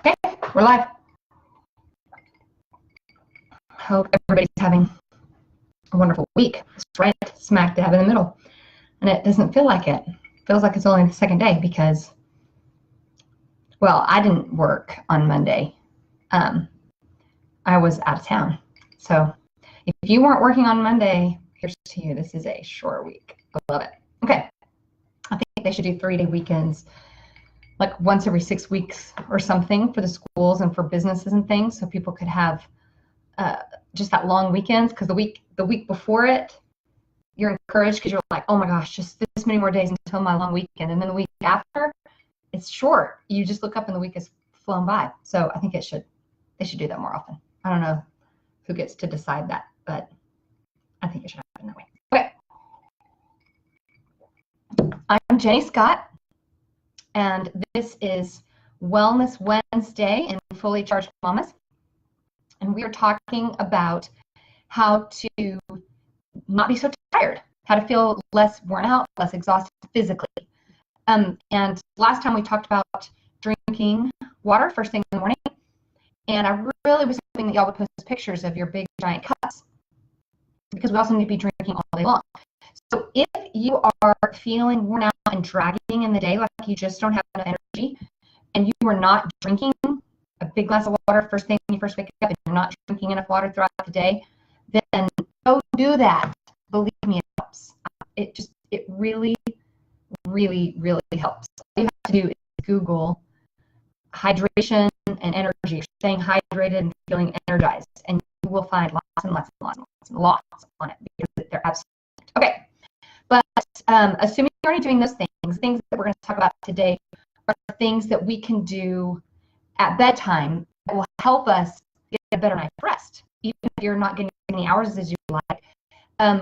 Okay, we're live. Hope everybody's having a wonderful week. It's right smack dab in the middle. And it doesn't feel like it. It feels like it's only the second day because, well, I didn't work on Monday. I was out of town. So if you weren't working on Monday, here's to you. This is a short week. I love it. Okay. I think they should do 3-day weekends, like once every 6 weeks or something for the schools and for businesses and things, so people could have just that long weekends, because the week before it, you're encouraged because you're like, oh my gosh, just this many more days until my long weekend. And then the week after, it's short. You just look up and the week has flown by. So I think they should do that more often. I don't know who gets to decide that, but I think it should happen that way. Okay. I'm Jenny Scott, and this is Wellness Wednesday in Fully Charged Mamas. And we are talking about how to not be so tired, how to feel less worn out, less exhausted physically. And last time we talked about drinking water first thing in the morning. And I really was hoping that y'all would post pictures of your big giant cups, because we also need to be drinking all day long. So if you are feeling worn out and dragging in the day, like you just don't have enough energy, and you are not drinking a big glass of water first thing when you first wake up, and you're not drinking enough water throughout the day, then go do that. Believe me, it helps. It really, really, really helps. All you have to do is Google hydration and energy, staying hydrated and feeling energized, and you will find lots and lots and lots and lots and lots on it, because they're absolutely okay. But assuming you're already doing those things that we're going to talk about today are things that we can do at bedtime that will help us get a better night's rest. Even if you're not getting as many hours as you like,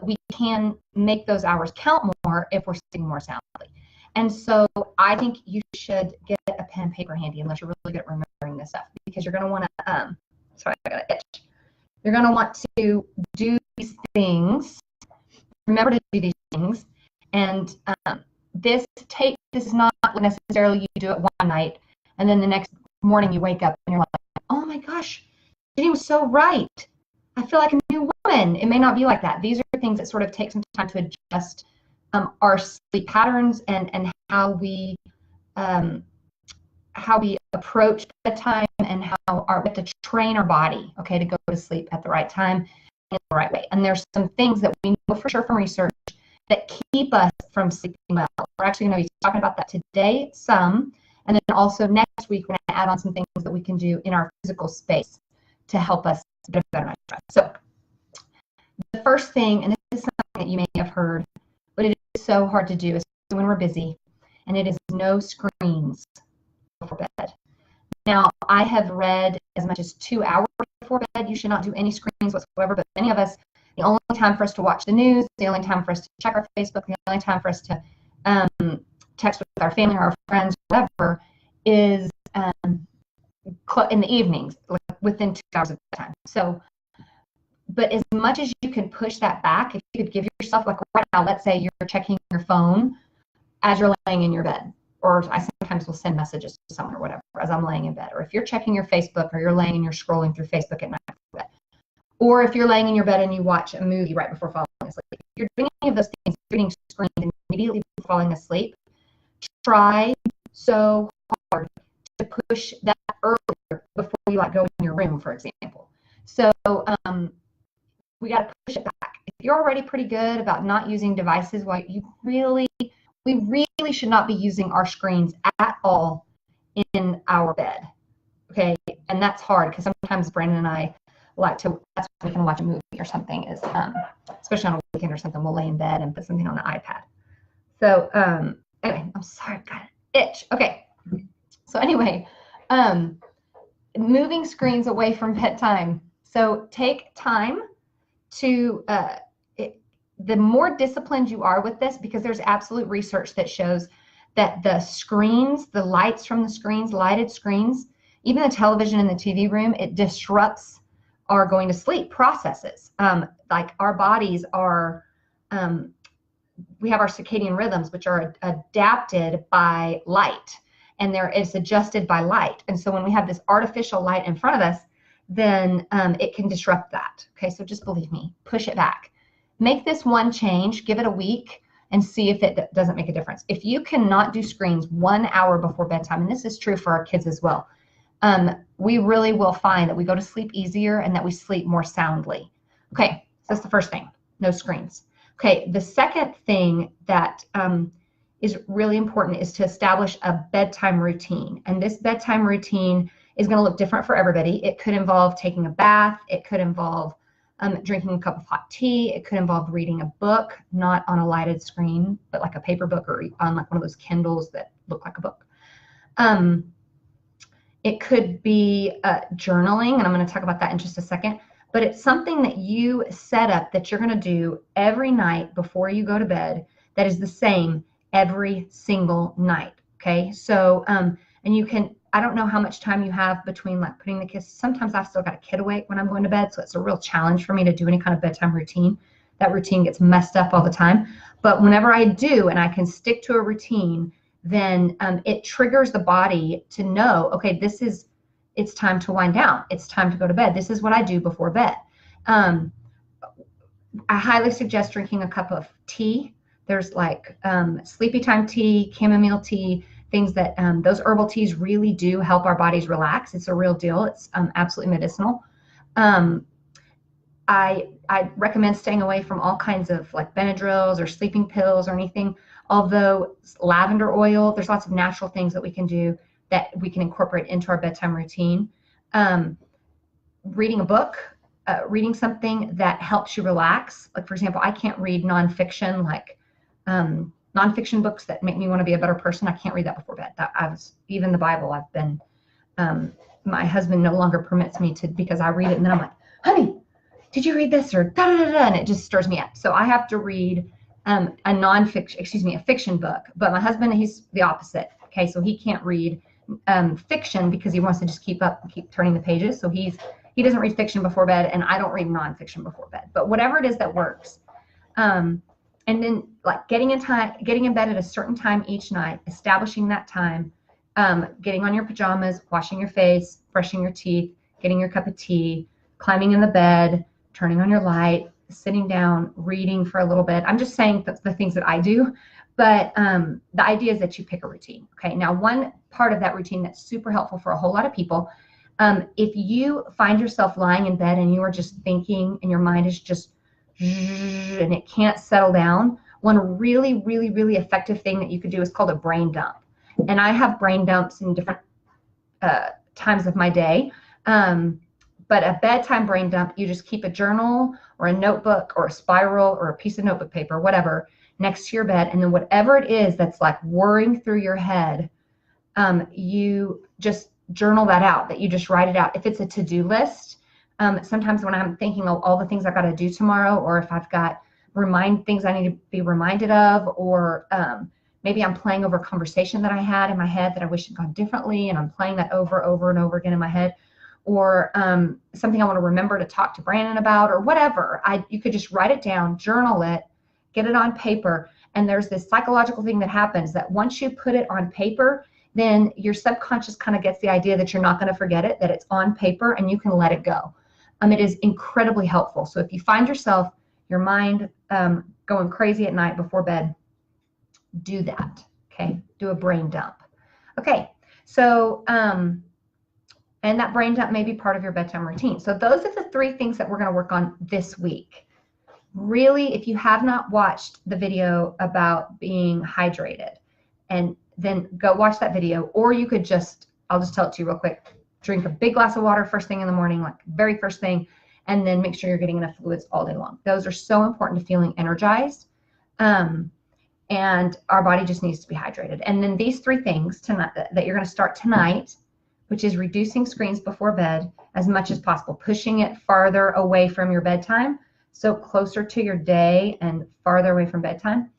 we can make those hours count more if we're sleeping more soundly. And so I think you should get a pen and paper handy, unless you're really good at remembering this stuff, because you're going to want to, sorry, I got an itch. You're going to want to do these things, remember to do these things, and this is not necessarily you do it one night, and then the next morning you wake up and you're like, oh my gosh, Jenny was so right. I feel like a new woman. It may not be like that. These are things that sort of take some time to adjust our sleep patterns and how we approach bedtime, and how we have to train our body, okay, to go to sleep at the right time in the right way. And there's some things that we know for sure from research that keep us from sleeping well. We're actually going to be talking about that today some, and then also next week we're going to add on some things that we can do in our physical space to help us get a better night's rest. So the first thing, and this is something that you may have heard, but it is so hard to do, especially when we're busy, and it is no screens before bed. Now, I have read as much as 2 hours before bed you should not do any screens whatsoever, but many of us, the only time for us to watch the news, the only time for us to check our Facebook, the only time for us to text with our family or our friends, whatever, is in the evenings, like within 2 hours of bedtime. So, but as much as you can push that back, if you could give yourself, like right now, let's say you're checking your phone as you're laying in your bed, or I sometimes will send messages to someone or whatever as I'm laying in bed, or if you're checking your Facebook, or you're laying and you're scrolling through Facebook at night before bed, or if you're laying in your bed and you watch a movie right before falling asleep, if you're doing any of those things, you're getting screened immediately before falling asleep, try so hard to push that earlier before you like go in your room, for example. So we got to push it back. If you're already pretty good about not using devices, we really should not be using our screens at all in our bed. Okay, and that's hard because sometimes Brandon and I like to. That's when we can watch a movie or something. Is especially on a weekend or something, we'll lay in bed and put something on the iPad. So anyway, I'm sorry, I've got an itch. Okay, so anyway, moving screens away from bedtime. So take time to the more disciplined you are with this, because there's absolute research that shows that the screens, the lights from the screens, lighted screens, even the television in the TV room, it disrupts our going to sleep processes. Like our bodies are, we have our circadian rhythms, which are adapted by light. and it's adjusted by light. And so when we have this artificial light in front of us, then it can disrupt that. Okay, so just believe me, push it back. Make this one change, give it a week, and see if it doesn't make a difference. If you cannot do screens 1 hour before bedtime, and this is true for our kids as well, we really will find that we go to sleep easier and that we sleep more soundly. Okay, so that's the first thing, no screens. Okay, the second thing that is really important is to establish a bedtime routine. And this bedtime routine is going to look different for everybody. It could involve taking a bath. It could involve drinking a cup of hot tea. It could involve reading a book, not on a lighted screen, but like a paper book or on like one of those Kindles that look like a book. It could be journaling, and I'm going to talk about that in just a second. But it's something that you set up that you're going to do every night before you go to bed that is the same every single night. Okay, so and you can, I don't know how much time you have between like putting the kids. Sometimes I've still got a kid awake when I'm going to bed, so it's a real challenge for me to do any kind of bedtime routine. That routine gets messed up all the time. But whenever I do and I can stick to a routine, then it triggers the body to know, okay, it's time to wind down. It's time to go to bed. This is what I do before bed. I highly suggest drinking a cup of tea. There's like sleepy time tea, chamomile tea, things that those herbal teas really do help our bodies relax. It's a real deal. It's absolutely medicinal. I recommend staying away from all kinds of like Benadryls or sleeping pills or anything. Although lavender oil, there's lots of natural things that we can do that we can incorporate into our bedtime routine. Reading a book, reading something that helps you relax. Like for example, I can't read nonfiction, like nonfiction books that make me want to be a better person. I can't read that before bed. Even the Bible, I've been, my husband no longer permits me to, because I read it and then I'm like, honey, did you read this? Or da da da da, and it just stirs me up. So I have to read a fiction book. But my husband, he's the opposite. Okay, so he can't read fiction because he wants to just keep up and keep turning the pages. So he doesn't read fiction before bed, and I don't read nonfiction before bed. But whatever it is that works. And then like getting in bed at a certain time each night, establishing that time, getting on your pajamas, washing your face, brushing your teeth, getting your cup of tea, climbing in the bed, turning on your light, sitting down, reading for a little bit. I'm just saying the things that I do, but the idea is that you pick a routine. Okay, now one part of that routine that's super helpful for a whole lot of people, if you find yourself lying in bed and you are just thinking and your mind is just and it can't settle down, one really, really, really effective thing that you could do is called a brain dump. And I have brain dumps in different times of my day. But a bedtime brain dump, you just keep a journal or a notebook or a spiral or a piece of notebook paper, whatever, next to your bed. And then whatever it is that's like whirring through your head, you just journal that out, that you just write it out. If it's a to-do list, sometimes when I'm thinking of all the things I've got to do tomorrow, or if I've got things I need to be reminded of, or maybe I'm playing over a conversation that I had in my head that I wish had gone differently, and I'm playing that over and over again in my head, or something I want to remember to talk to Brandon about, or whatever. You could just write it down, journal it, get it on paper, and there's this psychological thing that happens that once you put it on paper, then your subconscious kind of gets the idea that you're not going to forget it, that it's on paper, and you can let it go. It is incredibly helpful. So if you find yourself, your mind going crazy at night before bed, do that, okay? Do a brain dump. Okay, so, and that brain dump may be part of your bedtime routine. So those are the three things that we're going to work on this week. Really, if you have not watched the video about being hydrated, and then go watch that video, or you could I'll just tell it to you real quick. Drink a big glass of water first thing in the morning, like very first thing, and then make sure you're getting enough fluids all day long. Those are so important to feeling energized. And our body just needs to be hydrated. And then these three things tonight that you're going to start tonight, which is reducing screens before bed as much as possible, pushing it farther away from your bedtime, so closer to your day and farther away from bedtime,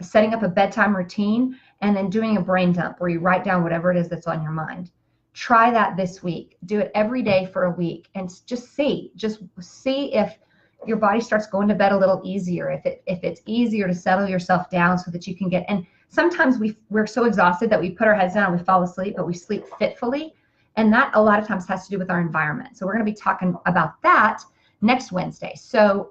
setting up a bedtime routine, and then doing a brain dump where you write down whatever it is that's on your mind. Try that this week. Do it every day for a week, and just see if your body starts going to bed a little easier, if it's easier to settle yourself down so that you can get, and sometimes we're so exhausted that we put our heads down and we fall asleep, but we sleep fitfully. And that a lot of times has to do with our environment. So we're going to be talking about that next Wednesday. So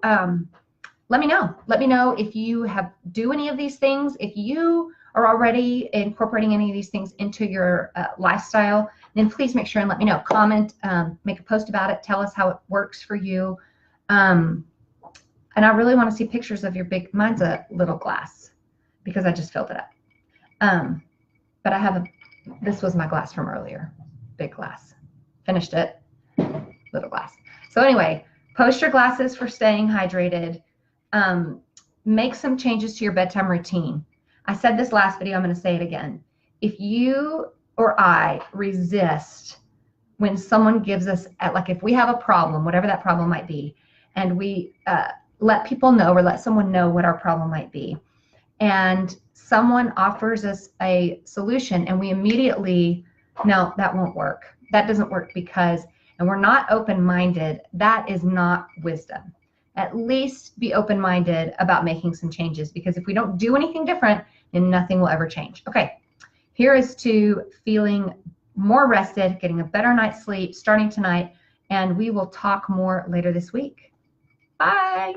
let me know. Let me know if you do any of these things. If you are already incorporating any of these things into your lifestyle, then please make sure and let me know. Comment, make a post about it. Tell us how it works for you. And I really want to see pictures of your big, mine's a little glass because I just filled it up. But I have this was my glass from earlier, big glass. Finished it, little glass. So anyway, post your glasses for staying hydrated. Make some changes to your bedtime routine. I said this last video, I'm going to say it again. If you or I resist when someone gives us, like if we have a problem, whatever that problem might be, and we let people know or let someone know what our problem might be, and someone offers us a solution and we immediately, no, that won't work. That doesn't work because, and we're not open-minded, that is not wisdom. At least be open-minded about making some changes, because if we don't do anything different, then nothing will ever change. Okay, here is to feeling more rested, getting a better night's sleep starting tonight, and we will talk more later this week. Bye.